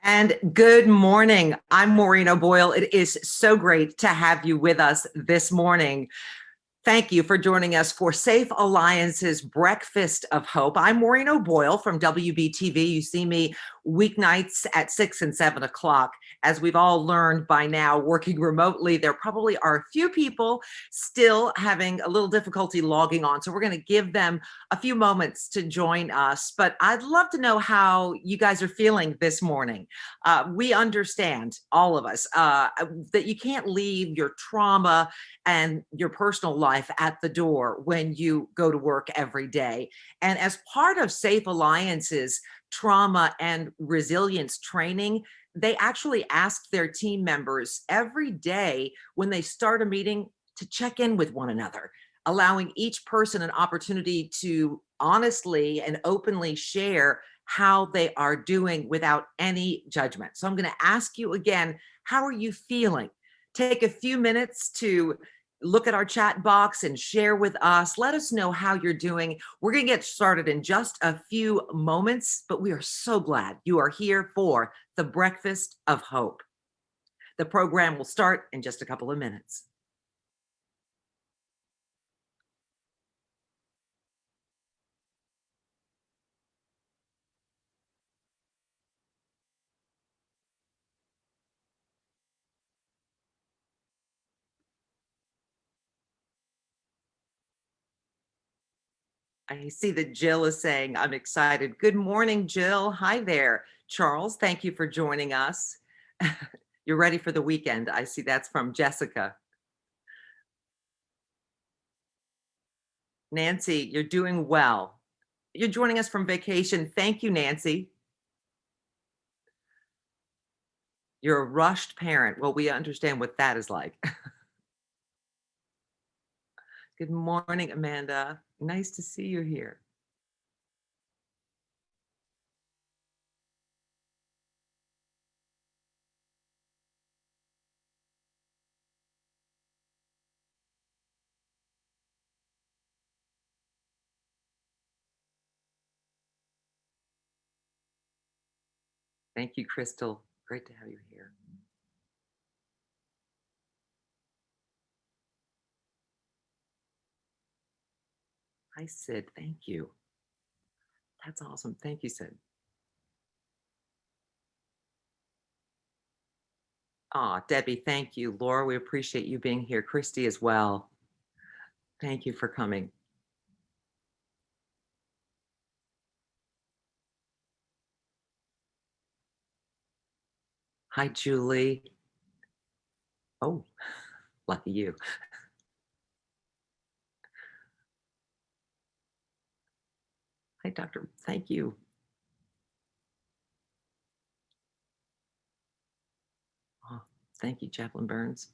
And good morning. I'm Maureen O'Boyle. It is so great to have you with us this morning. Thank you for joining us for Safe Alliance's Breakfast of Hope. I'm Maureen O'Boyle from WBTV. You see me weeknights at 6 and 7 o'clock. As we've all learned by now, working remotely, there probably are a few people still having a little difficulty logging on. So we're going to give them a few moments to join us. But I'd love to know how you guys are feeling this morning. We understand, all of us, that you can't leave your trauma and your personal life at the door when you go to work every day. And as part of Safe Alliance's trauma and resilience training, they actually ask their team members every day when they start a meeting to check in with one another, allowing each person an opportunity to honestly and openly share how they are doing without any judgment. So I'm going to ask you again, how are you feeling? Take a few minutes to look at our chat box and share with us. Let us know how you're doing. We're going to get started in just a few moments, but we are so glad you are here for the Breakfast of Hope. The program will start in just a couple of minutes. I see that Jill is saying, I'm excited. Good morning, Jill. Hi there. Charles, thank you for joining us. You're ready for the weekend. I see that's from Jessica. Nancy, you're doing well. You're joining us from vacation. Thank you, Nancy. You're a rushed parent. Well, we understand what that is like. Good morning, Amanda. Nice to see you here. Thank you, Crystal. Great to have you here. Hi, Sid. Thank you. That's awesome. Thank you, Sid. Debbie, thank you. Laura, we appreciate you being here. Christy as well. Thank you for coming. Hi, Julie. Oh, lucky you. Hi, Doctor. Thank you. Oh, thank you, Chaplain Burns.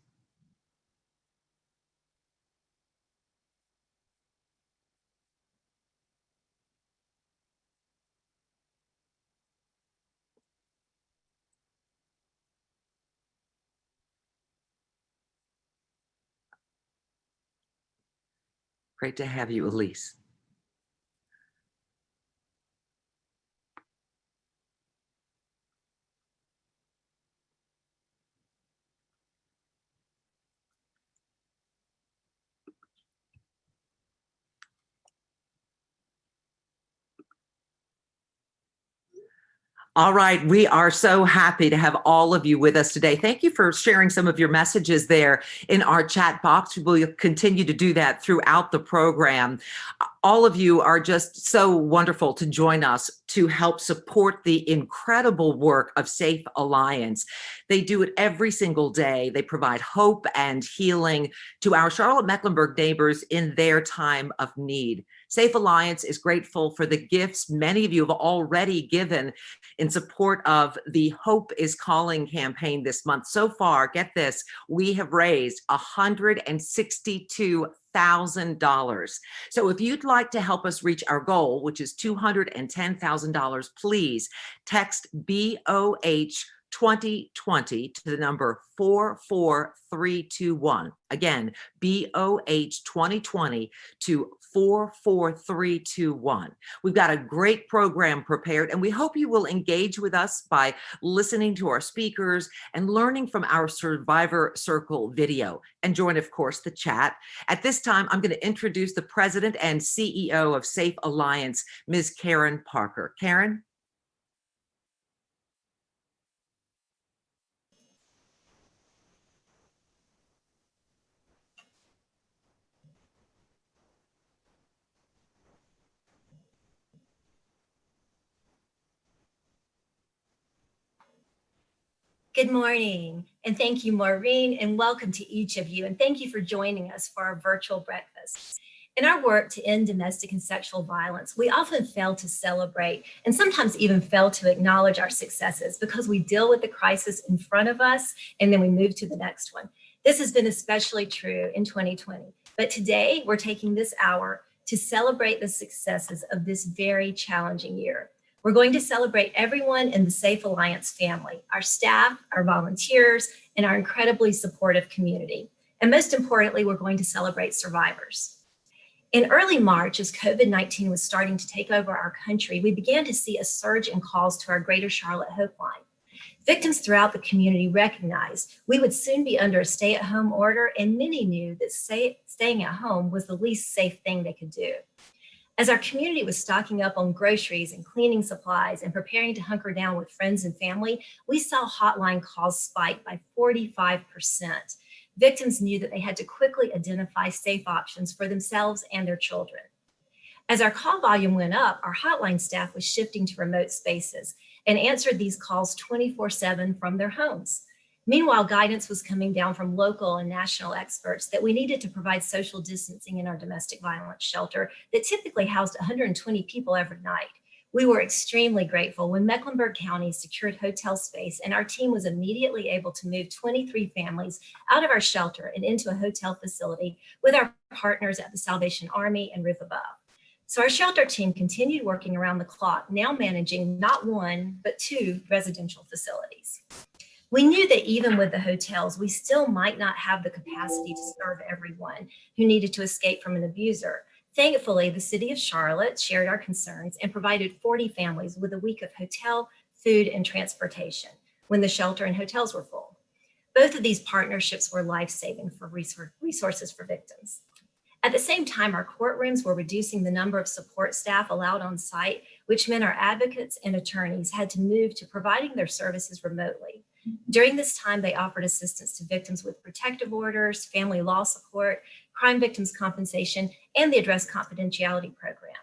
Great to have you, Elise. All right, we are so happy to have all of you with us today. Thank you for sharing some of your messages there in our chat box. We'll continue to do that throughout the program. All of you are just so wonderful to join us to help support the incredible work of Safe Alliance. They do it every single day. They provide hope and healing to our Charlotte-Mecklenburg neighbors in their time of need. Safe Alliance is grateful for the gifts many of you have already given in support of the Hope is Calling campaign this month. So far, get this, we have raised $162,000. So if you'd like to help us reach our goal, which is $210,000, please text BOH 2020 to the number 44321. Again, BOH 2020 to 44321. We've got a great program prepared, and we hope you will engage with us by listening to our speakers and learning from our Survivor Circle video. And join, of course, the chat. At this time, I'm going to introduce the president and CEO of Safe Alliance, Ms. Karen Parker. Karen? Good morning, and thank you, Maureen, and welcome to each of you, and thank you for joining us for our virtual breakfast. In our work to end domestic and sexual violence, we often fail to celebrate and sometimes even fail to acknowledge our successes because we deal with the crisis in front of us and then we move to the next one. This has been especially true in 2020, but today we're taking this hour to celebrate the successes of this very challenging year. We're going to celebrate everyone in the Safe Alliance family, our staff, our volunteers, and our incredibly supportive community. And most importantly, we're going to celebrate survivors. In early March, as COVID-19 was starting to take over our country, we began to see a surge in calls to our Greater Charlotte Hope Line. Victims throughout the community recognized we would soon be under a stay-at-home order, and many knew that staying at home was the least safe thing they could do. As our community was stocking up on groceries and cleaning supplies and preparing to hunker down with friends and family, we saw hotline calls spike by 45%. Victims knew that they had to quickly identify safe options for themselves and their children. As our call volume went up, our hotline staff was shifting to remote spaces and answered these calls 24/7 from their homes. Meanwhile, guidance was coming down from local and national experts that we needed to provide social distancing in our domestic violence shelter that typically housed 120 people every night. We were extremely grateful when Mecklenburg County secured hotel space and our team was immediately able to move 23 families out of our shelter and into a hotel facility with our partners at the Salvation Army and Roof Above. So our shelter team continued working around the clock, now managing not one, but 2 residential facilities. We knew that even with the hotels, we still might not have the capacity to serve everyone who needed to escape from an abuser. Thankfully, the city of Charlotte shared our concerns and provided 40 families with a week of hotel, food, and transportation when the shelter and hotels were full. Both of these partnerships were life-saving for resources for victims. At the same time, our courtrooms were reducing the number of support staff allowed on site, which meant our advocates and attorneys had to move to providing their services remotely. During this time, they offered assistance to victims with protective orders, family law support, crime victims compensation, and the address confidentiality program.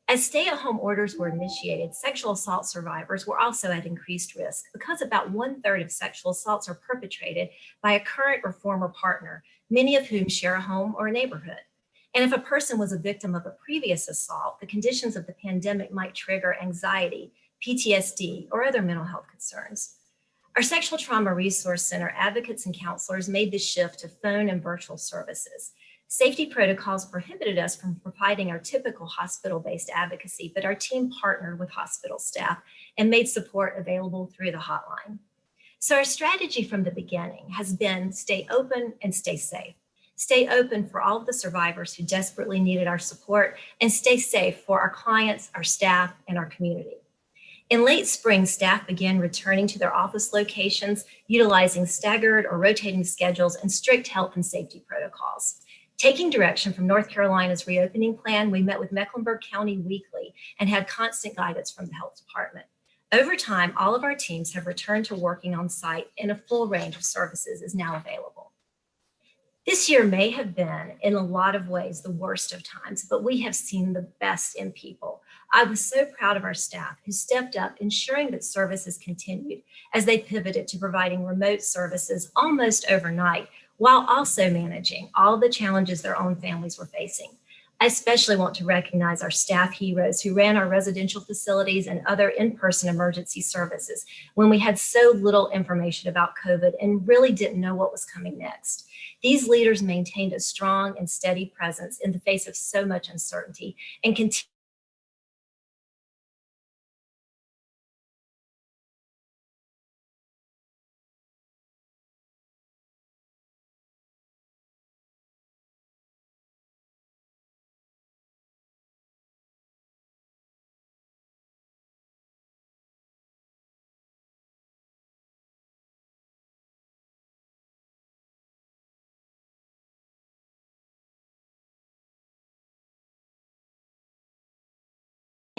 As stay-at-home orders were initiated, sexual assault survivors were also at increased risk because about 1/3 of sexual assaults are perpetrated by a current or former partner, many of whom share a home or a neighborhood. And if a person was a victim of a previous assault, the conditions of the pandemic might trigger anxiety, PTSD, or other mental health concerns. Our Sexual Trauma Resource Center advocates and counselors made the shift to phone and virtual services. Safety protocols prohibited us from providing our typical hospital-based advocacy, but our team partnered with hospital staff and made support available through the hotline. So our strategy from the beginning has been stay open and stay safe. Stay open for all of the survivors who desperately needed our support, and stay safe for our clients, our staff, and our community. In late spring, staff began returning to their office locations, utilizing staggered or rotating schedules and strict health and safety protocols. Taking direction from North Carolina's reopening plan, we met with Mecklenburg County weekly and had constant guidance from the health department. Over time, all of our teams have returned to working on site, and a full range of services is now available. This year may have been, in a lot of ways, the worst of times, but we have seen the best in people. I was so proud of our staff who stepped up, ensuring that services continued as they pivoted to providing remote services almost overnight, while also managing all the challenges their own families were facing. I especially want to recognize our staff heroes who ran our residential facilities and other in-person emergency services when we had so little information about COVID and really didn't know what was coming next. These leaders maintained a strong and steady presence in the face of so much uncertainty and continued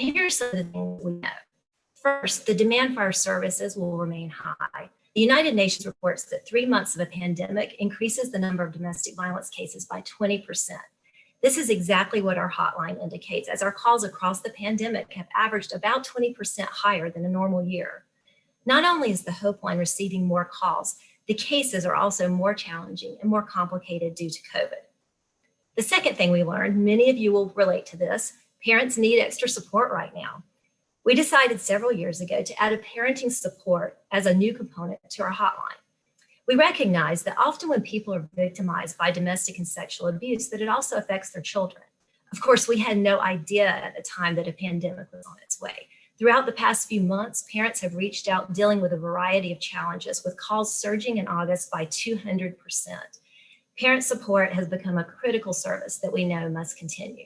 And here's some of the things we know. First, the demand for our services will remain high. The United Nations reports that 3 months of a pandemic increases the number of domestic violence cases by 20%. This is exactly what our hotline indicates, as our calls across the pandemic have averaged about 20% higher than a normal year. Not only is the Hope Line receiving more calls, the cases are also more challenging and more complicated due to COVID. The second thing we learned, many of you will relate to this, parents need extra support right now. We decided several years ago to add a parenting support as a new component to our hotline. We recognize that often when people are victimized by domestic and sexual abuse, that it also affects their children. Of course, we had no idea at the time that a pandemic was on its way. Throughout the past few months, parents have reached out dealing with a variety of challenges, with calls surging in August by 200%. Parent support has become a critical service that we know must continue.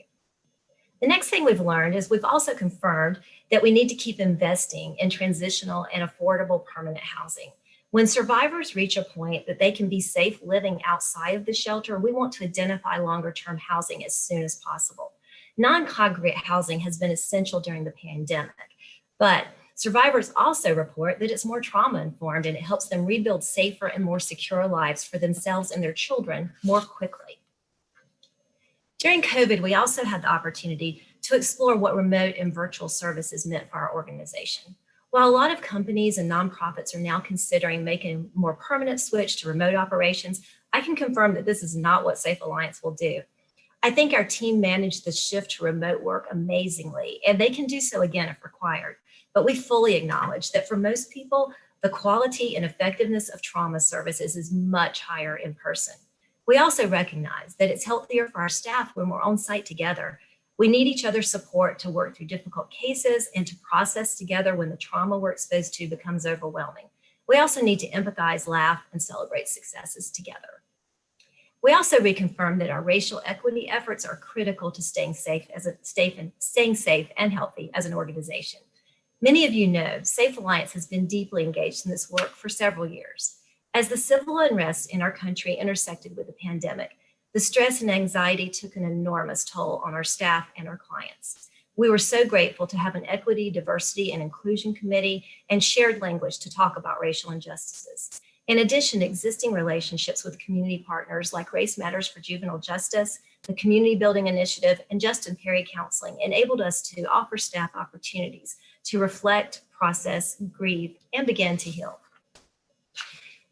The next thing we've learned is we've also confirmed that we need to keep investing in transitional and affordable permanent housing. When survivors reach a point that they can be safe living outside of the shelter, we want to identify longer-term housing as soon as possible. Non-congregate housing has been essential during the pandemic, but survivors also report that it's more trauma-informed and it helps them rebuild safer and more secure lives for themselves and their children more quickly. During COVID, we also had the opportunity to explore what remote and virtual services meant for our organization. While a lot of companies and nonprofits are now considering making a more permanent switch to remote operations, I can confirm that this is not what Safe Alliance will do. I think our team managed the shift to remote work amazingly, and they can do so again if required. But we fully acknowledge that for most people, the quality and effectiveness of trauma services is much higher in person. We also recognize that it's healthier for our staff when we're on site together. We need each other's support to work through difficult cases and to process together when the trauma we're exposed to becomes overwhelming. We also need to empathize, laugh, and celebrate successes together. We also reconfirm that our racial equity efforts are critical to staying safe and healthy as an organization. Many of you know Safe Alliance has been deeply engaged in this work for several years. As the civil unrest in our country intersected with the pandemic, the stress and anxiety took an enormous toll on our staff and our clients. We were so grateful to have an equity, diversity, and inclusion committee and shared language to talk about racial injustices. In addition, existing relationships with community partners like Race Matters for Juvenile Justice, the Community Building Initiative, and Justin Perry Counseling enabled us to offer staff opportunities to reflect, process, grieve, and begin to heal.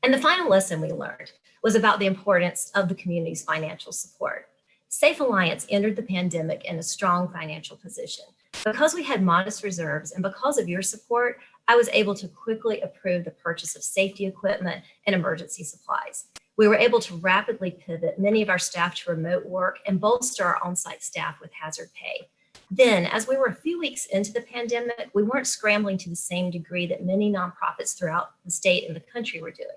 And the final lesson we learned was about the importance of the community's financial support. Safe Alliance entered the pandemic in a strong financial position. Because we had modest reserves and because of your support, I was able to quickly approve the purchase of safety equipment and emergency supplies. We were able to rapidly pivot many of our staff to remote work and bolster our on-site staff with hazard pay. Then, as we were a few weeks into the pandemic, we weren't scrambling to the same degree that many nonprofits throughout the state and the country were doing.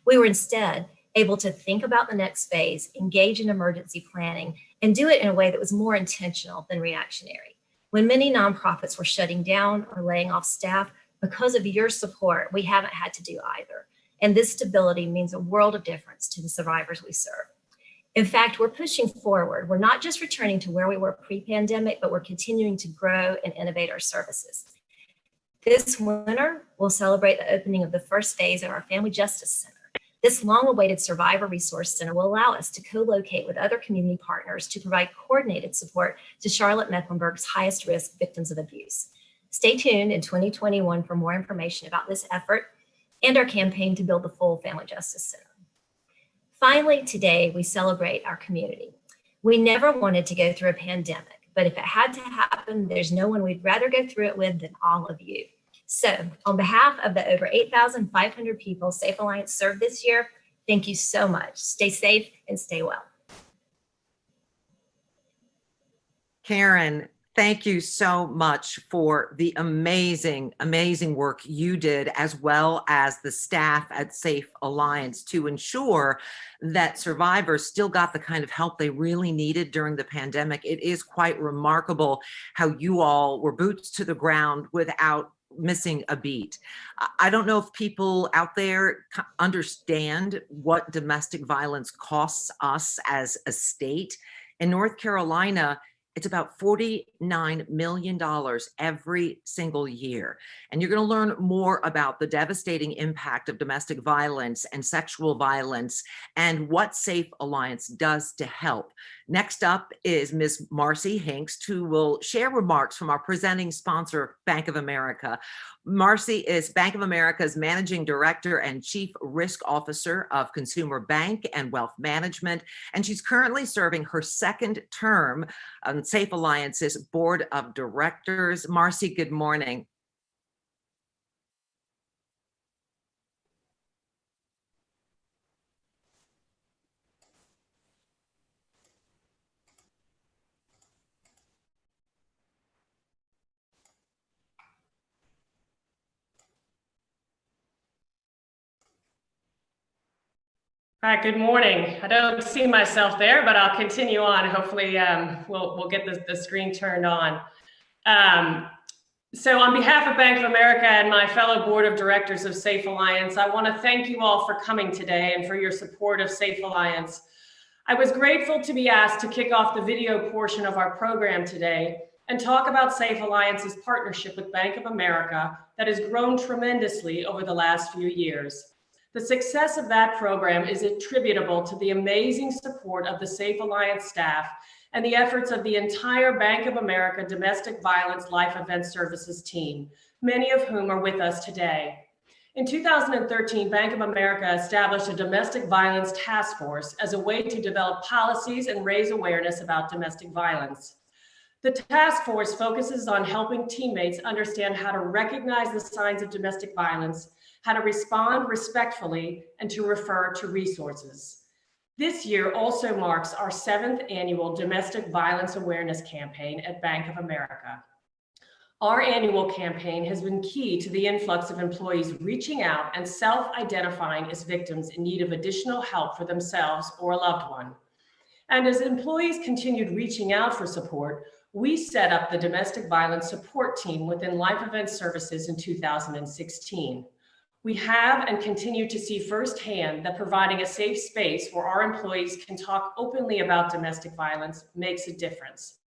We were instead able to think about the next phase, engage in emergency planning, and do it in a way that was more intentional than reactionary. When many nonprofits were shutting down or laying off staff, because of your support, we haven't had to do either. And this stability means a world of difference to the survivors we serve. In fact, we're pushing forward. We're not just returning to where we were pre-pandemic, but we're continuing to grow and innovate our services. This winter, we'll celebrate the opening of the first phase of our Family Justice Center. This long-awaited Survivor Resource Center will allow us to co-locate with other community partners to provide coordinated support to Charlotte-Mecklenburg's highest risk victims of abuse. Stay tuned in 2021 for more information about this effort and our campaign to build the full Family Justice Center. Finally, today, we celebrate our community. We never wanted to go through a pandemic, but if it had to happen, there's no one we'd rather go through it with than all of you. So on behalf of the over 8,500 people Safe Alliance served this year, thank you so much. Stay safe and stay well. Karen, thank you so much for the amazing, amazing work you did, as well as the staff at Safe Alliance, to ensure that survivors still got the kind of help they really needed during the pandemic. It is quite remarkable how you all were boots to the ground without missing a beat. I don't know if people out there understand what domestic violence costs us as a state. In North Carolina, It's about $49 million every single year. And you're going to learn more about the devastating impact of domestic violence and sexual violence and what Safe Alliance does to help. Next up is Ms. Marcy Hinks, who will share remarks from our presenting sponsor, Bank of America. Marcy is Bank of America's Managing Director and Chief Risk Officer of Consumer Bank and Wealth Management, and she's currently serving her second term on Safe Alliance's Board of Directors. Marcy, good morning. All right, good morning. I don't see myself there, but I'll continue on. Hopefully we'll get the screen turned on. So on behalf of Bank of America and my fellow board of directors of Safe Alliance, I want to thank you all for coming today and for your support of Safe Alliance. I was grateful to be asked to kick off the video portion of our program today and talk about Safe Alliance's partnership with Bank of America that has grown tremendously over the last few years. The success of that program is attributable to the amazing support of the Safe Alliance staff and the efforts of the entire Bank of America Domestic Violence Life Event Services team, many of whom are with us today. In 2013, Bank of America established a domestic violence task force as a way to develop policies and raise awareness about domestic violence. The task force focuses on helping teammates understand how to recognize the signs of domestic violence, how to respond respectfully, and to refer to resources. This year also marks our 7th annual Domestic Violence Awareness Campaign at Bank of America. Our annual campaign has been key to the influx of employees reaching out and self-identifying as victims in need of additional help for themselves or a loved one. And as employees continued reaching out for support, we set up the Domestic Violence Support Team within Life Event Services in 2016. We have and continue to see firsthand that providing a safe space where our employees can talk openly about domestic violence makes a difference.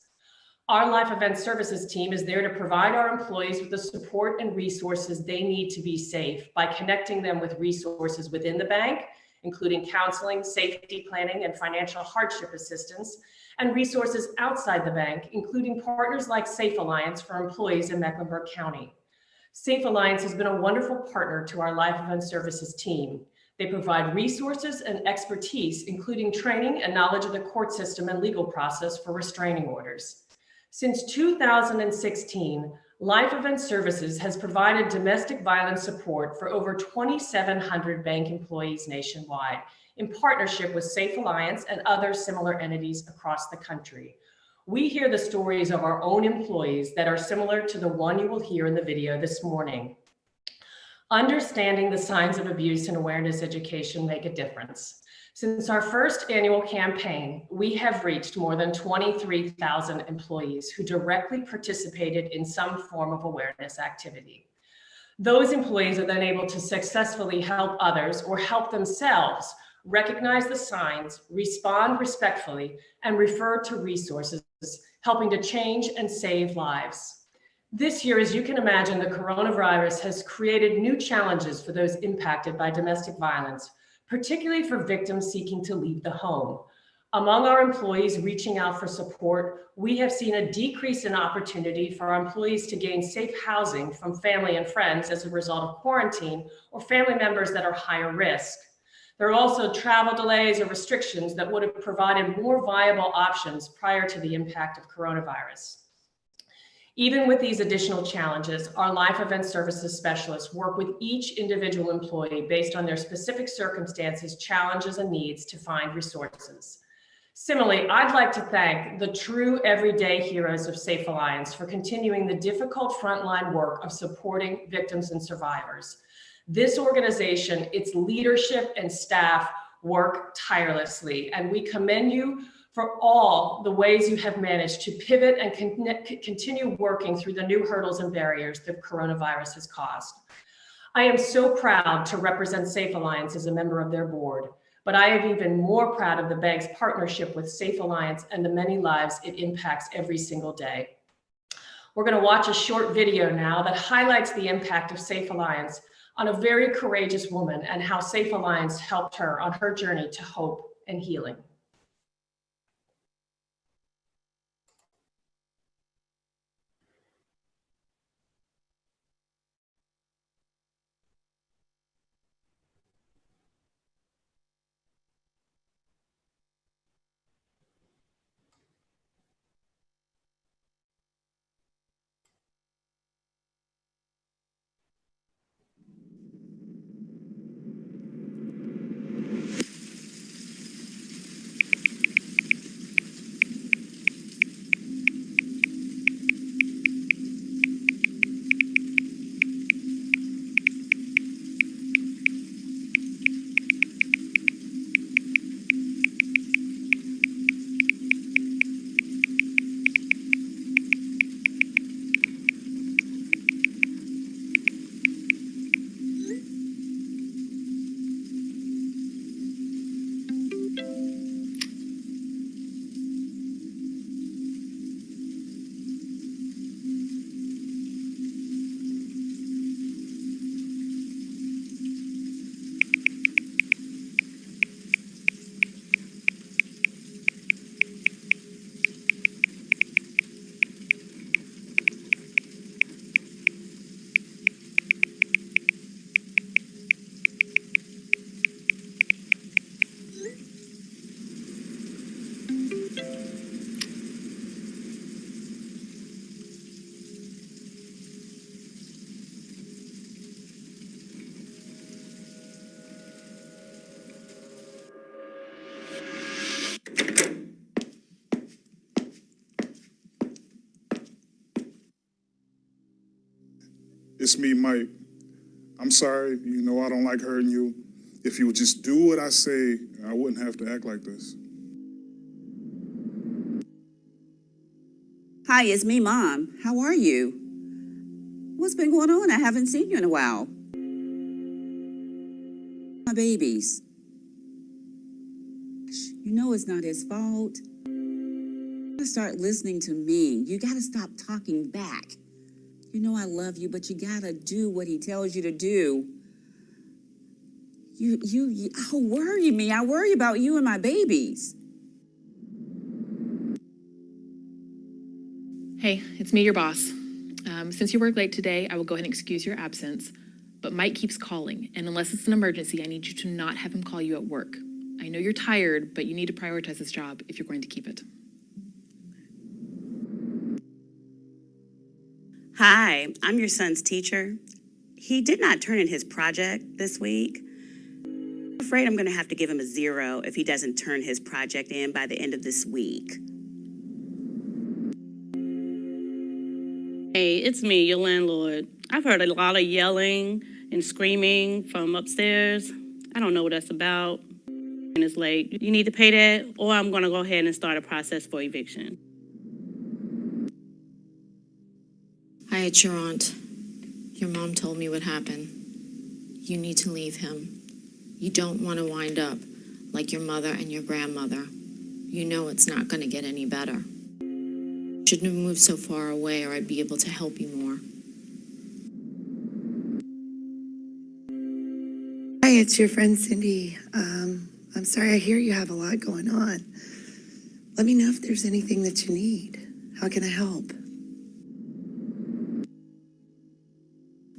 Our Life Event Services team is there to provide our employees with the support and resources they need to be safe by connecting them with resources within the bank, including counseling, safety planning, and financial hardship assistance, and resources outside the bank, including partners like Safe Alliance for employees in Mecklenburg County. Safe Alliance has been a wonderful partner to our Life Event Services team. They provide resources and expertise, including training and knowledge of the court system and legal process for restraining orders. Since 2016, Life Event Services has provided domestic violence support for over 2,700 bank employees nationwide in partnership with Safe Alliance and other similar entities across the country. We hear the stories of our own employees that are similar to the one you will hear in the video this morning. Understanding the signs of abuse and awareness education make a difference. Since our first annual campaign, we have reached more than 23,000 employees who directly participated in some form of awareness activity. Those employees are then able to successfully help others or help themselves recognize the signs, respond respectfully, and refer to resources, helping to change and save lives. This year, as you can imagine, the coronavirus has created new challenges for those impacted by domestic violence, particularly for victims seeking to leave the home. Among our employees reaching out for support, we have seen a decrease in opportunity for our employees to gain safe housing from family and friends as a result of quarantine or family members that are higher risk. There are also travel delays or restrictions that would have provided more viable options prior to the impact of coronavirus. Even with these additional challenges, our Life Event Services specialists work with each individual employee based on their specific circumstances, challenges, and needs to find resources. Similarly, I'd like to thank the true everyday heroes of Safe Alliance for continuing the difficult frontline work of supporting victims and survivors. This organization, its leadership and staff work tirelessly, and we commend you for all the ways you have managed to pivot and continue working through the new hurdles and barriers that coronavirus has caused. I am so proud to represent Safe Alliance as a member of their board, But I am even more proud of the bank's partnership with Safe Alliance and the many lives it impacts every single day. We're going to watch a short video now that highlights the impact of Safe Alliance on a very courageous woman and how Safe Alliance helped her on her journey to hope and healing. It's me, Mike. I'm sorry, you know I don't like hurting you. If you would just do what I say, I wouldn't have to act like this. Hi, it's me, Mom. How are you? What's been going on? I haven't seen you in a while. My babies. You know it's not his fault. You gotta start listening to me. You gotta stop talking back. You know I love you, but you gotta do what he tells you to do. You worry me. I worry about you and my babies. Hey, it's me, your boss. Since you work late today, I will go ahead and excuse your absence, but Mike keeps calling, and unless it's an emergency, I need you to not have him call you at work. I know you're tired, but you need to prioritize this job if you're going to keep it. Hi, I'm your son's teacher. He did not turn in his project this week. I'm afraid I'm going to have to give him a 0 if he doesn't turn his project in by the end of this week. Hey, it's me, your landlord. I've heard a lot of yelling and screaming from upstairs. I don't know what that's about. And it's late. You need to pay that, or I'm going to go ahead and start a process for eviction. Hi, it's your aunt. Your mom told me what happened. You need to leave him. You don't want to wind up like your mother and your grandmother. You know it's not going to get any better. Shouldn't have moved so far away, or I'd be able to help you more. Hi, it's your friend Cindy. I'm sorry, I hear you have a lot going on. Let me know if there's anything that you need. How can I help?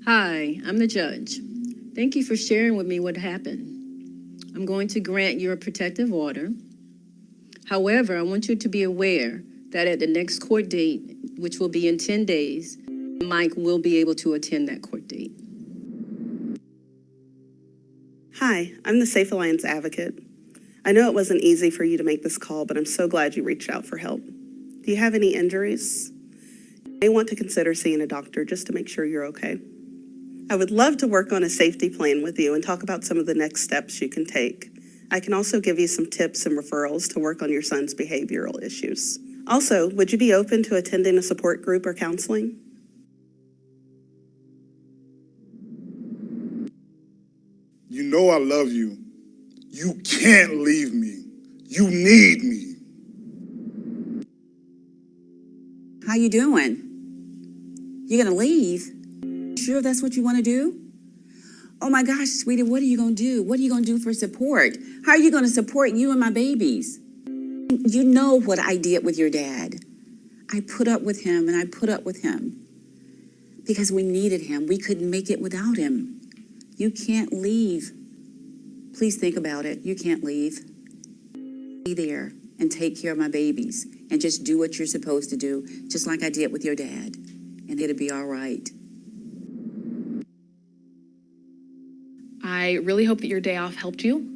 Hi, I'm the judge. Thank you for sharing with me what happened. I'm going to grant you a protective order. However, I want you to be aware that at the next court date, which will be in 10 days, Mike will be able to attend that court date. Hi, I'm the Safe Alliance advocate. I know it wasn't easy for you to make this call, but I'm so glad you reached out for help. Do you have any injuries? You may want to consider seeing a doctor just to make sure you're okay. I would love to work on a safety plan with you and talk about some of the next steps you can take. I can also give you some tips and referrals to work on your son's behavioral issues. Also, would you be open to attending a support group or counseling? You know I love you. You can't leave me. You need me. How you doing? You gonna leave? Sure that's what you want to do? Oh my gosh, sweetie, what are you gonna do? What are you gonna do for support? How are you gonna support you and my babies? You know what I did with your dad. I put up with him and I put up with him because we needed him. We couldn't make it without him. You can't leave. Please think about it. You can't leave. Be there and take care of my babies and just do what you're supposed to do, just like I did with your dad, and it'll be all right. I really hope that your day off helped you.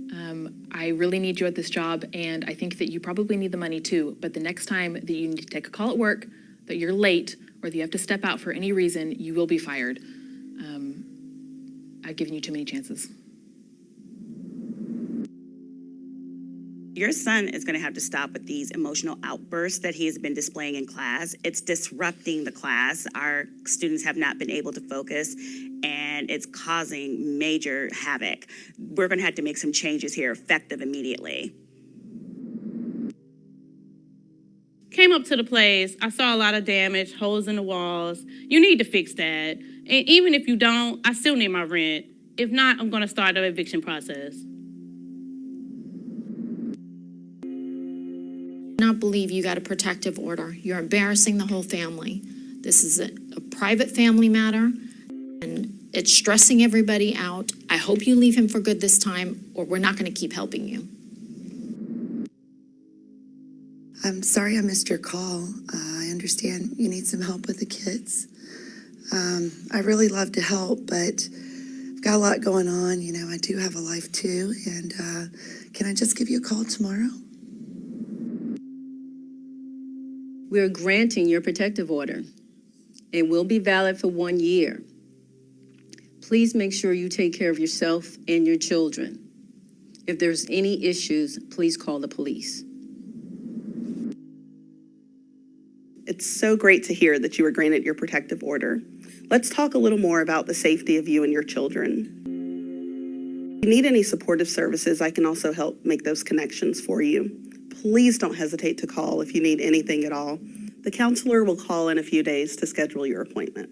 I really need you at this job, and I think that you probably need the money too. But the next time that you need to take a call at work, that you're late, or that you have to step out for any reason, you will be fired. I've given you too many chances. Your son is going to have to stop with these emotional outbursts that he has been displaying in class. It's disrupting the class. Our students have not been able to focus, and it's causing major havoc. We're going to have to make some changes here, effective immediately. Came up to the place, I saw a lot of damage, holes in the walls. You need to fix that. And even if you don't, I still need my rent. If not, I'm going to start the eviction process. Not believe you got a protective order. You're embarrassing the whole family. This is a private family matter, and it's stressing everybody out. I hope you leave him for good this time, or we're not going to keep helping you. I'm sorry I missed your call. I understand you need some help with the kids. I really love to help, but I've got a lot going on. You know, I do have a life too. And can I just give you a call tomorrow? We're granting your protective order. It will be valid for 1 year. Please make sure you take care of yourself and your children. If there's any issues, please call the police. It's so great to hear that you were granted your protective order. Let's talk a little more about the safety of you and your children. If you need any supportive services, I can also help make those connections for you. Please don't hesitate to call if you need anything at all. The counselor will call in a few days to schedule your appointment.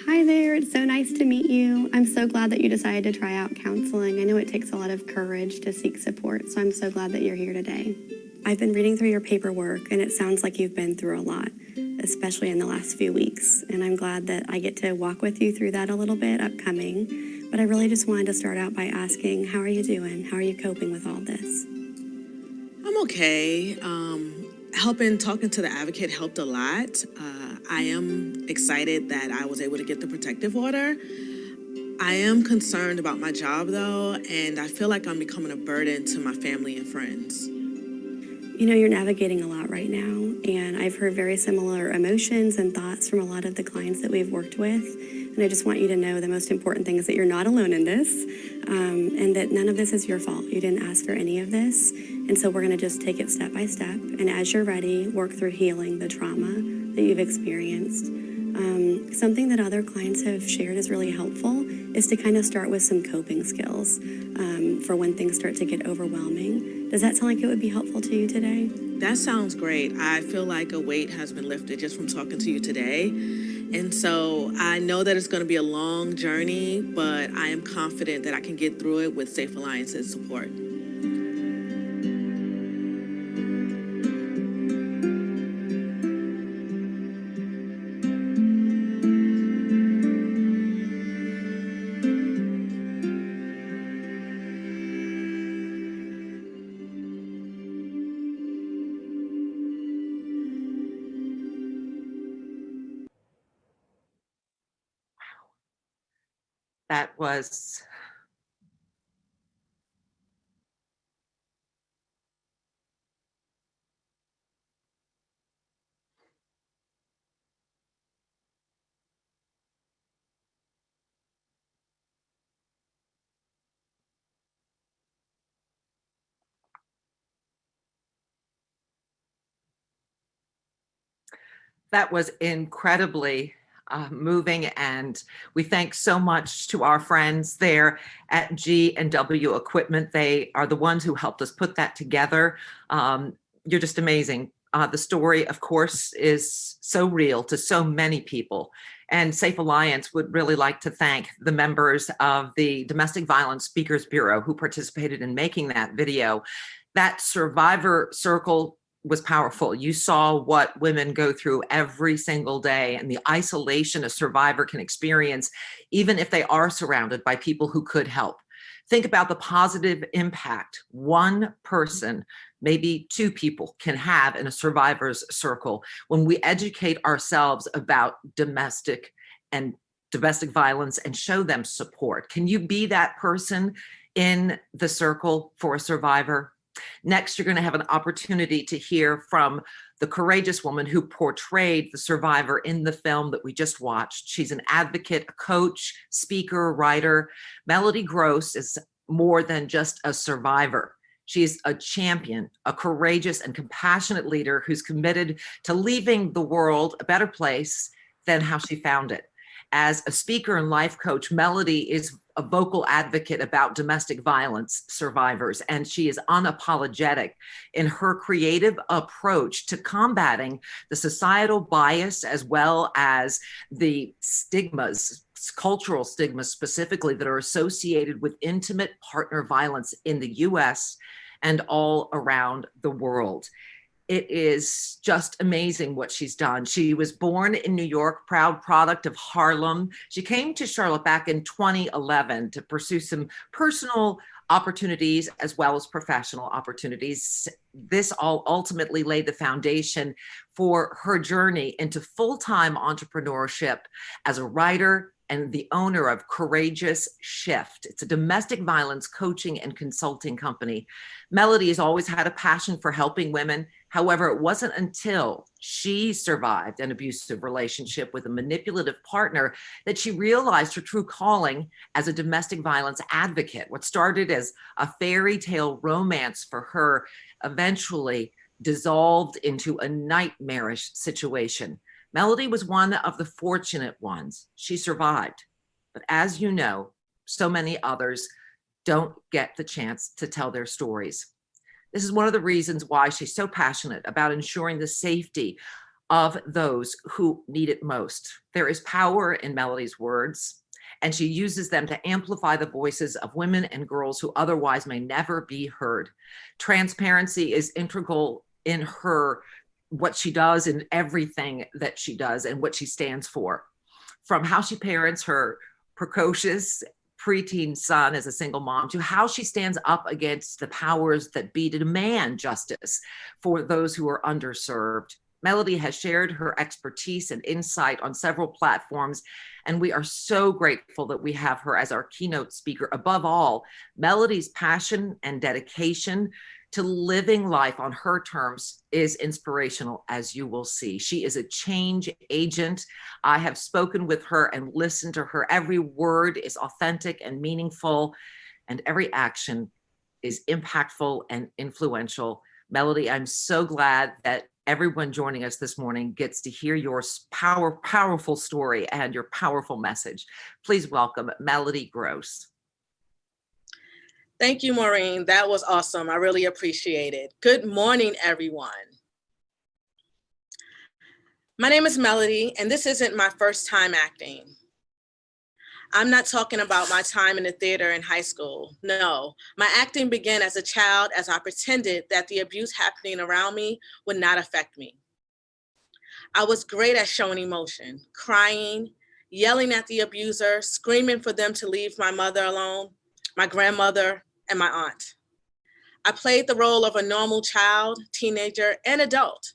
Hi there, it's so nice to meet you. I'm so glad that you decided to try out counseling. I know it takes a lot of courage to seek support, so I'm so glad that you're here today. I've been reading through your paperwork, and it sounds like you've been through a lot, especially in the last few weeks. And I'm glad that I get to walk with you through that a little bit upcoming. But I really just wanted to start out by asking, how are you doing? How are you coping with all this? I'm okay. Talking to the advocate helped a lot. I am excited that I was able to get the protective order. I am concerned about my job though, and I feel like I'm becoming a burden to my family and friends. You know, you're navigating a lot right now, and I've heard very similar emotions and thoughts from a lot of the clients that we've worked with. And I just want you to know the most important thing is that you're not alone in this, and that none of this is your fault. You didn't ask for any of this. And so we're going to just take it step by step. And as you're ready, work through healing the trauma that you've experienced. Something that other clients have shared is really helpful is to kind of start with some coping skills for when things start to get overwhelming. Does that sound like it would be helpful to you today? That sounds great. I feel like a weight has been lifted just from talking to you today. And so I know that it's going to be a long journey, but I am confident that I can get through it with Safe Alliance's support. That was That was incredibly moving, and we thank so much to our friends there at G&W Equipment. They are the ones who helped us put that together. You're just amazing. The story, of course, is so real to so many people. And Safe Alliance would really like to thank the members of the Domestic Violence Speakers Bureau who participated in making that video. That survivor circle was powerful. You saw what women go through every single day and the isolation a survivor can experience, even if they are surrounded by people who could help. Think about the positive impact one person, maybe two people, can have in a survivor's circle when we educate ourselves about domestic violence and show them support. Can you be that person in the circle for a survivor? Next, you're going to have an opportunity to hear from the courageous woman who portrayed the survivor in the film that we just watched. She's an advocate, a coach, speaker, writer. Melody Gross is more than just a survivor. She's a champion, a courageous and compassionate leader who's committed to leaving the world a better place than how she found it. As a speaker and life coach, Melody is a vocal advocate about domestic violence survivors, and she is unapologetic in her creative approach to combating the societal bias as well as the stigmas, cultural stigmas specifically, that are associated with intimate partner violence in the US and all around the world. It is just amazing what she's done. She was born in New York, proud product of Harlem. She came to Charlotte back in 2011 to pursue some personal opportunities as well as professional opportunities. This all ultimately laid the foundation for her journey into full-time entrepreneurship as a writer and the owner of Courageous Shift. It's a domestic violence coaching and consulting company. Melody has always had a passion for helping women. However, it wasn't until she survived an abusive relationship with a manipulative partner that she realized her true calling as a domestic violence advocate. What started as a fairy tale romance for her eventually dissolved into a nightmarish situation. Melody was one of the fortunate ones. She survived. But as you know, so many others don't get the chance to tell their stories. This is one of the reasons why she's so passionate about ensuring the safety of those who need it most. There is power in Melody's words, and she uses them to amplify the voices of women and girls who otherwise may never be heard. Transparency is integral in her, what she does, in everything that she does and what she stands for. From how she parents her precocious preteen son as a single mom to how she stands up against the powers that be to demand justice for those who are underserved. Melody has shared her expertise and insight on several platforms, and we are so grateful that we have her as our keynote speaker. Above all, Melody's passion and dedication to living life on her terms is inspirational, as you will see. She is a change agent. I have spoken with her and listened to her. Every word is authentic and meaningful, and every action is impactful and influential. Melody, I'm so glad that everyone joining us this morning gets to hear your powerful story and your powerful message. Please welcome Melody Gross. Thank you, Maureen. That was awesome. I really appreciate it. Good morning, everyone. My name is Melody, and this isn't my first time acting. I'm not talking about my time in the theater in high school. No, my acting began as a child as I pretended that the abuse happening around me would not affect me. I was great at showing emotion, crying, yelling at the abuser, screaming for them to leave my mother alone, my grandmother, and my aunt. I played the role of a normal child, teenager, and adult.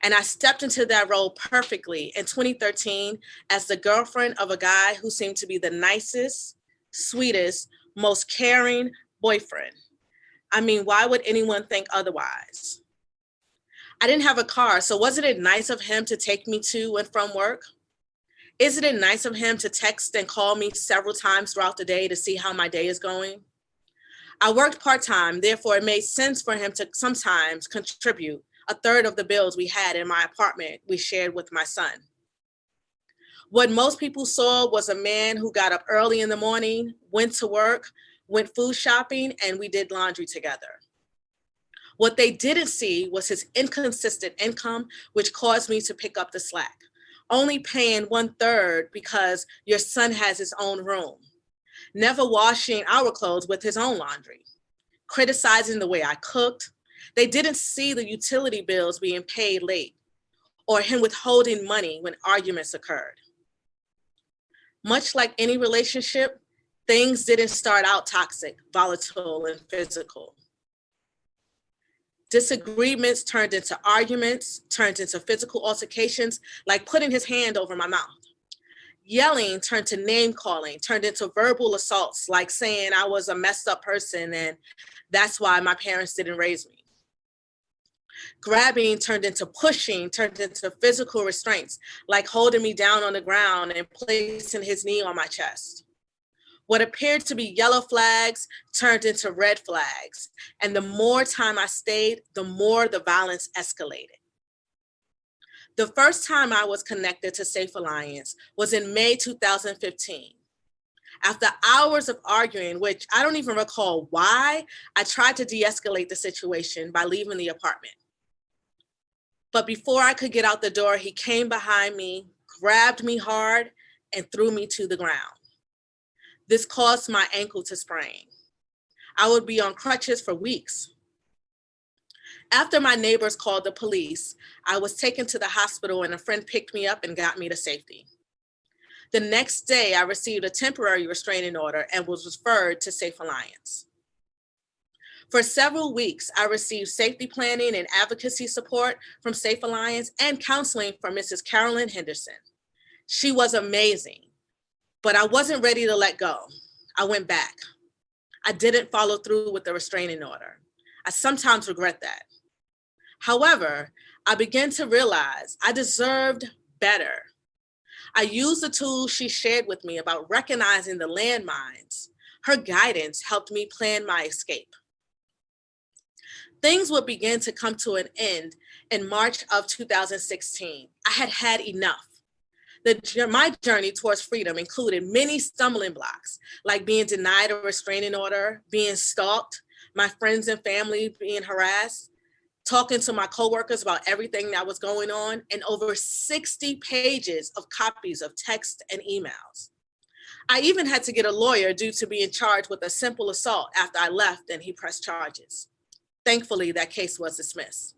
And I stepped into that role perfectly in 2013 as the girlfriend of a guy who seemed to be the nicest, sweetest, most caring boyfriend. I mean, why would anyone think otherwise? I didn't have a car, so wasn't it nice of him to take me to and from work? Isn't it nice of him to text and call me several times throughout the day to see how my day is going? I worked part-time, therefore it made sense for him to sometimes contribute a third of the bills we had in my apartment we shared with my son. What most people saw was a man who got up early in the morning, went to work, went food shopping, and we did laundry together. What they didn't see was his inconsistent income, which caused me to pick up the slack, only paying 1/3 because your son has his own room, never washing our clothes with his own laundry, criticizing the way I cooked. They didn't see the utility bills being paid late or him withholding money when arguments occurred. Much like any relationship, things didn't start out toxic, volatile, and physical. Disagreements turned into arguments, turned into physical altercations, like putting his hand over my mouth. Yelling turned to name calling, turned into verbal assaults, like saying I was a messed up person and that's why my parents didn't raise me. Grabbing turned into pushing, turned into physical restraints, like holding me down on the ground and placing his knee on my chest. What appeared to be yellow flags turned into red flags. And the more time I stayed, the more the violence escalated. The first time I was connected to Safe Alliance was in May 2015. After hours of arguing, which I don't even recall why, I tried to de-escalate the situation by leaving the apartment. But before I could get out the door, he came behind me, grabbed me hard, and threw me to the ground. This caused my ankle to sprain. I would be on crutches for weeks. After my neighbors called the police, I was taken to the hospital and a friend picked me up and got me to safety. The next day, I received a temporary restraining order and was referred to Safe Alliance. For several weeks, I received safety planning and advocacy support from Safe Alliance and counseling from Mrs. Carolyn Henderson. She was amazing, but I wasn't ready to let go. I went back. I didn't follow through with the restraining order. I sometimes regret that. However, I began to realize I deserved better. I used the tools she shared with me about recognizing the landmines. Her guidance helped me plan my escape. Things would begin to come to an end in March of 2016. I had had enough. My journey towards freedom included many stumbling blocks, like being denied a restraining order, being stalked, my friends and family being harassed, talking to my coworkers about everything that was going on, and over 60 pages of copies of text and emails. I even had to get a lawyer due to being charged with a simple assault after I left and he pressed charges. Thankfully, that case was dismissed.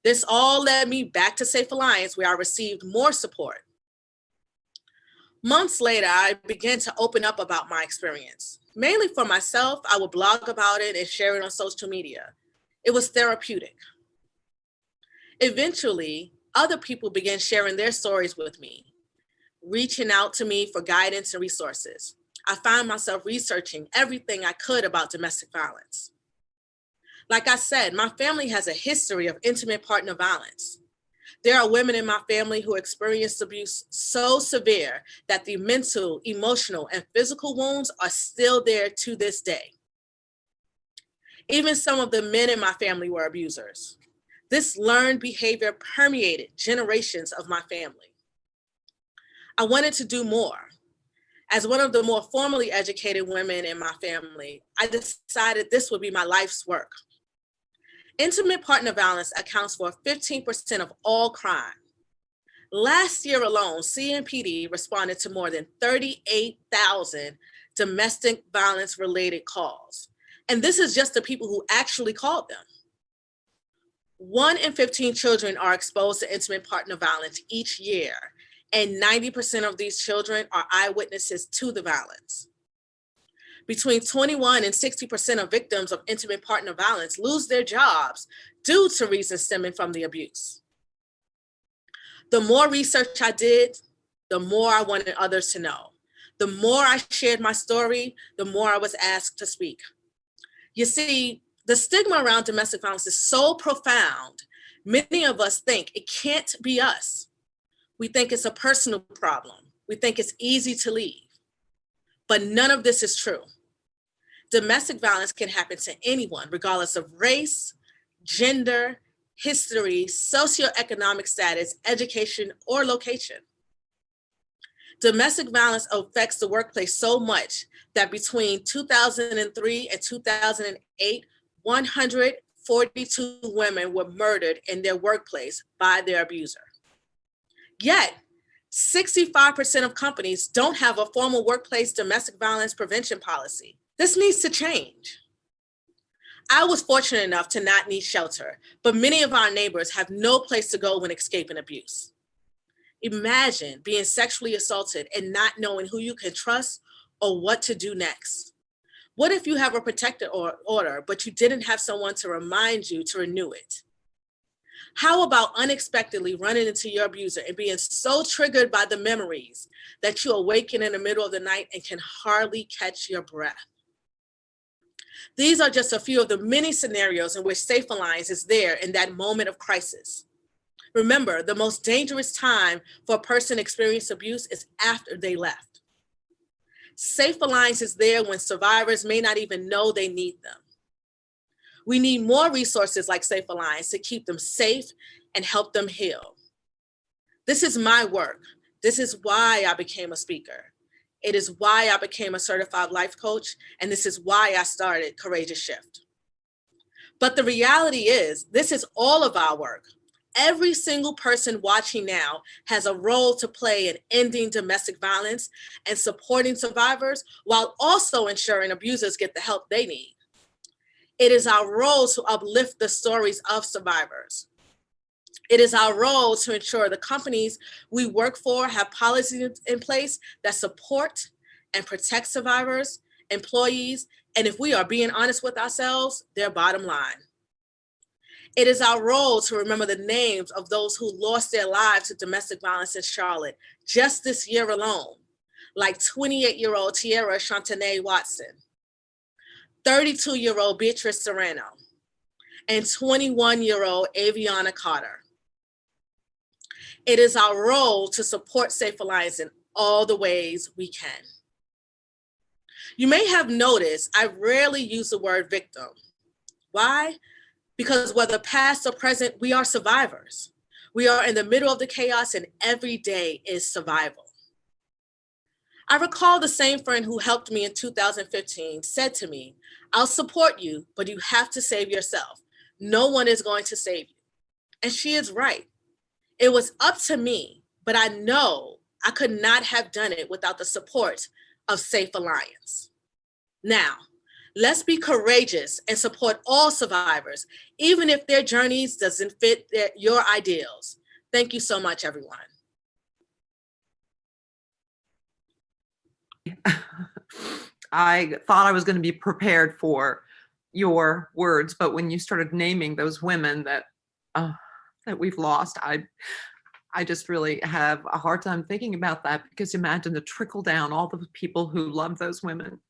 This all led me back to Safe Alliance, where I received more support. Months later, I began to open up about my experience. Mainly for myself, I would blog about it and share it on social media. It was therapeutic. Eventually, other people began sharing their stories with me, reaching out to me for guidance and resources. I found myself researching everything I could about domestic violence. Like I said, my family has a history of intimate partner violence. There are women in my family who experienced abuse so severe that the mental, emotional, and physical wounds are still there to this day. Even some of the men in my family were abusers. This learned behavior permeated generations of my family. I wanted to do more. As one of the more formally educated women in my family, I decided this would be my life's work. Intimate partner violence accounts for 15% of all crime. Last year alone, CMPD responded to more than 38,000 domestic violence related calls. And this is just the people who actually called them. 1 in 15 children are exposed to intimate partner violence each year, and 90% of these children are eyewitnesses to the violence. Between 21 and 60% of victims of intimate partner violence lose their jobs due to reasons stemming from the abuse. The more research I did, the more I wanted others to know. The more I shared my story, the more I was asked to speak. You see, the stigma around domestic violence is so profound, many of us think it can't be us. We think it's a personal problem. We think it's easy to leave. But none of this is true. Domestic violence can happen to anyone, regardless of race, gender, history, socioeconomic status, education, or location. Domestic violence affects the workplace so much that between 2003 and 2008, 142 women were murdered in their workplace by their abuser. Yet, 65% of companies don't have a formal workplace domestic violence prevention policy. This needs to change. I was fortunate enough to not need shelter, but many of our neighbors have no place to go when escaping abuse. Imagine being sexually assaulted and not knowing who you can trust or what to do next. What if you have a protective order, but you didn't have someone to remind you to renew it? How about unexpectedly running into your abuser and being so triggered by the memories that you awaken in the middle of the night and can hardly catch your breath? These are just a few of the many scenarios in which Safe Alliance is there in that moment of crisis. Remember, the most dangerous time for a person experiencing abuse is after they left. Safe Alliance is there when survivors may not even know they need them. We need more resources like Safe Alliance to keep them safe and help them heal. This is my work. This is why I became a speaker. It is why I became a certified life coach, and this is why I started Courageous Shift. But the reality is, this is all of our work. Every single person watching now has a role to play in ending domestic violence and supporting survivors while also ensuring abusers get the help they need. It is our role to uplift the stories of survivors. It is our role to ensure the companies we work for have policies in place that support and protect survivors, employees, and if we are being honest with ourselves, their bottom line. It is our role to remember the names of those who lost their lives to domestic violence in Charlotte just this year alone, like 28-year-old Tiara Chantanay Watson, 32-year-old Beatrice Serrano, and 21-year-old Aviana Carter. It is our role to support Safe Alliance in all the ways we can. You may have noticed I rarely use the word victim. Why? Because whether past or present, we are survivors. We are in the middle of the chaos and every day is survival. I recall the same friend who helped me in 2015 said to me, "I'll support you, but you have to save yourself. No one is going to save you." And she is right. It was up to me, but I know I could not have done it without the support of Safe Alliance. Now, let's be courageous and support all survivors, even if their journeys doesn't fit your ideals. Thank you so much, everyone. I thought I was going to be prepared for your words, but when you started naming those women that we've lost, I just really have a hard time thinking about that, because imagine the trickle down, all the people who love those women.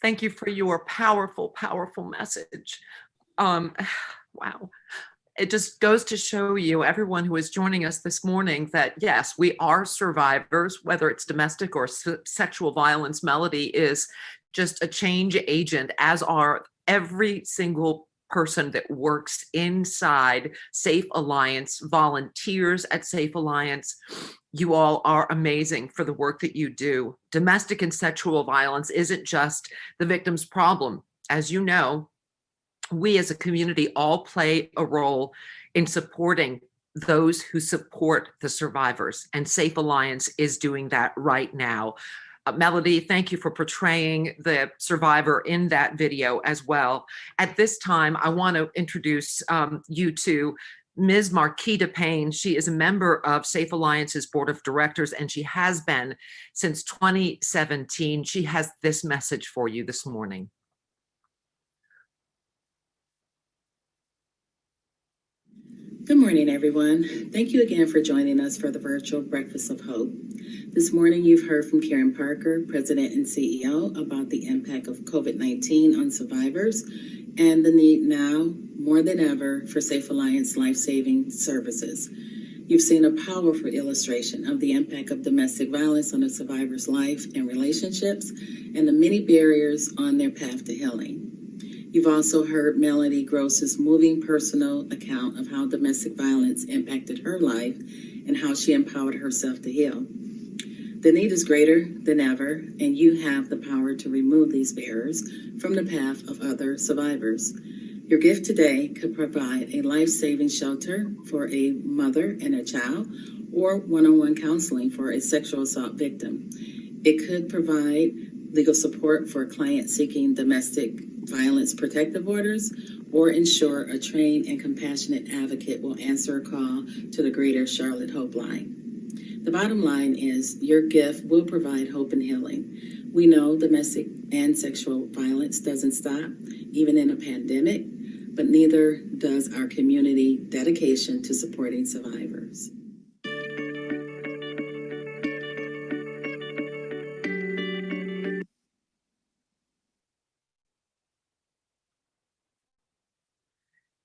Thank you for your powerful, powerful message. Wow. It just goes to show you, everyone who is joining us this morning, that yes, we are survivors, whether it's domestic or sexual violence. Melody is just a change agent, as are every single person that works inside Safe Alliance, volunteers at Safe Alliance. You all are amazing for the work that you do. Domestic and sexual violence isn't just the victim's problem. As you know, we as a community all play a role in supporting those who support the survivors, and Safe Alliance is doing that right now. Melody, thank you for portraying the survivor in that video as well. At this time, I want to introduce you to Ms. Marquita Payne. She is a member of Safe Alliance's board of directors, and she has been since 2017. She has this message for you this morning. Good morning, everyone. Thank you again for joining us for the virtual Breakfast of Hope. This morning, you've heard from Karen Parker, President and CEO, about the impact of COVID-19 on survivors and the need now, more than ever, for Safe Alliance life-saving services. You've seen a powerful illustration of the impact of domestic violence on a survivor's life and relationships, and the many barriers on their path to healing. You've also heard Melody Gross's moving personal account of how domestic violence impacted her life and how she empowered herself to heal. The need is greater than ever, and you have the power to remove these barriers from the path of other survivors. Your gift today could provide a life-saving shelter for a mother and a child, or one-on-one counseling for a sexual assault victim. It could provide legal support for a client seeking domestic violence protective orders, or ensure a trained and compassionate advocate will answer a call to the Greater Charlotte Hope Line. The bottom line is your gift will provide hope and healing. We know domestic and sexual violence doesn't stop, even in a pandemic, but neither does our community dedication to supporting survivors.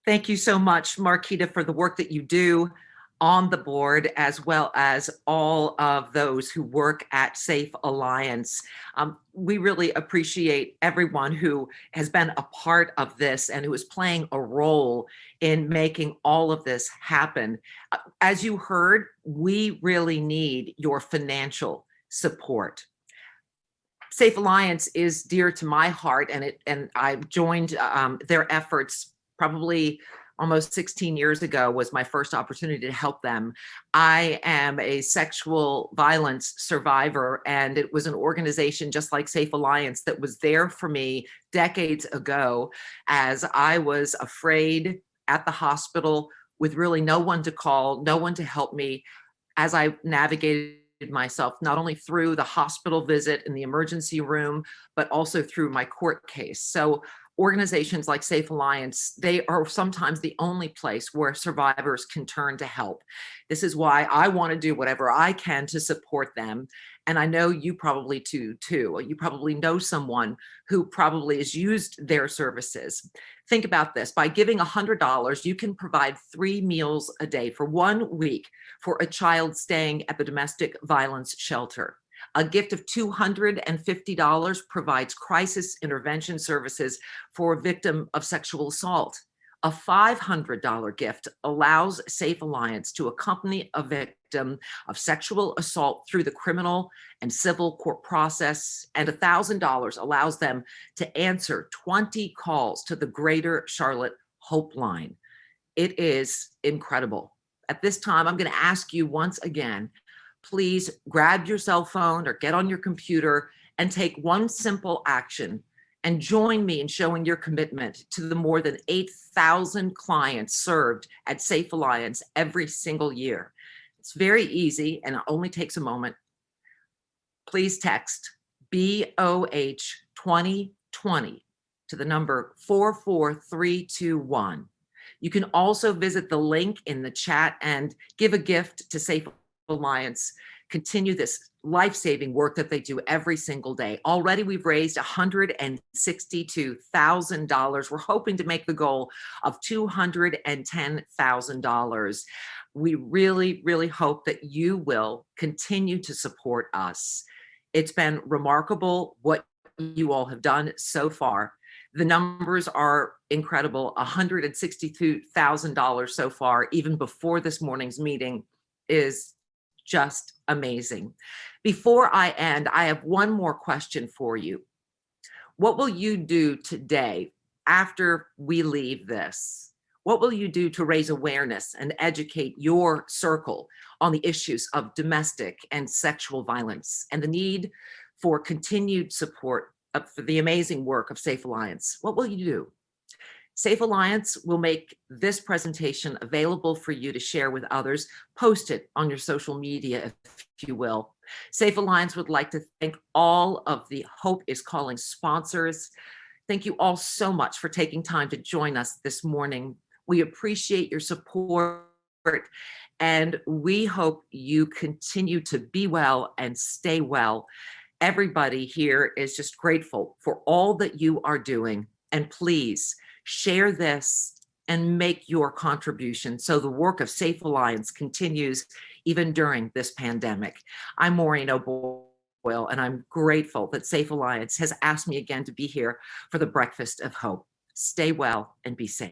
Thank you so much, Marquita, for the work that you do on the board, as well as all of those who work at Safe Alliance. We really appreciate everyone who has been a part of this and who is playing a role in making all of this happen. As you heard, we really need your financial support. Safe Alliance is dear to my heart, and I joined their efforts probably almost 16 years ago. Was my first opportunity to help them. I am a sexual violence survivor, and it was an organization just like Safe Alliance that was there for me decades ago as I was afraid at the hospital with really no one to call, no one to help me as I navigated myself not only through the hospital visit in the emergency room, but also through my court case. So organizations like Safe Alliance, they are sometimes the only place where survivors can turn to help. This is why I want to do whatever I can to support them. And I know you probably too. You probably know someone who probably has used their services. Think about this. By giving $100, you can provide 3 meals a day for 1 week for a child staying at the domestic violence shelter. A gift of $250 provides crisis intervention services for a victim of sexual assault. A $500 gift allows Safe Alliance to accompany a victim of sexual assault through the criminal and civil court process, and $1,000 allows them to answer 20 calls to the Greater Charlotte Hope Line. It is incredible. At this time, I'm going to ask you once again, please grab your cell phone or get on your computer and take one simple action and join me in showing your commitment to the more than 8,000 clients served at Safe Alliance every single year. It's very easy and it only takes a moment. Please text BOH 2020 to the number 44321. You can also visit the link in the chat and give a gift to Safe Alliance. Continue this life-saving work that they do every single day. Already we've raised $162,000. We're hoping to make the goal of $210,000. We really, really hope that you will continue to support us. It's been remarkable what you all have done so far. The numbers are incredible. $162,000 so far, even before this morning's meeting, is just amazing. Before I end, I have one more question for you. What will you do today after we leave this? What will you do to raise awareness and educate your circle on the issues of domestic and sexual violence and the need for continued support for the amazing work of Safe Alliance? What will you do? Safe Alliance will make this presentation available for you to share with others. Post it on your social media, if you will. Safe Alliance would like to thank all of the Hope is Calling sponsors. Thank you all so much for taking time to join us this morning. We appreciate your support, and we hope you continue to be well and stay well. Everybody here is just grateful for all that you are doing, and please share this and make your contribution so the work of Safe Alliance continues even during this pandemic. I'm Maureen O'Boyle, and I'm grateful that Safe Alliance has asked me again to be here for the Breakfast of Hope. Stay well and be safe.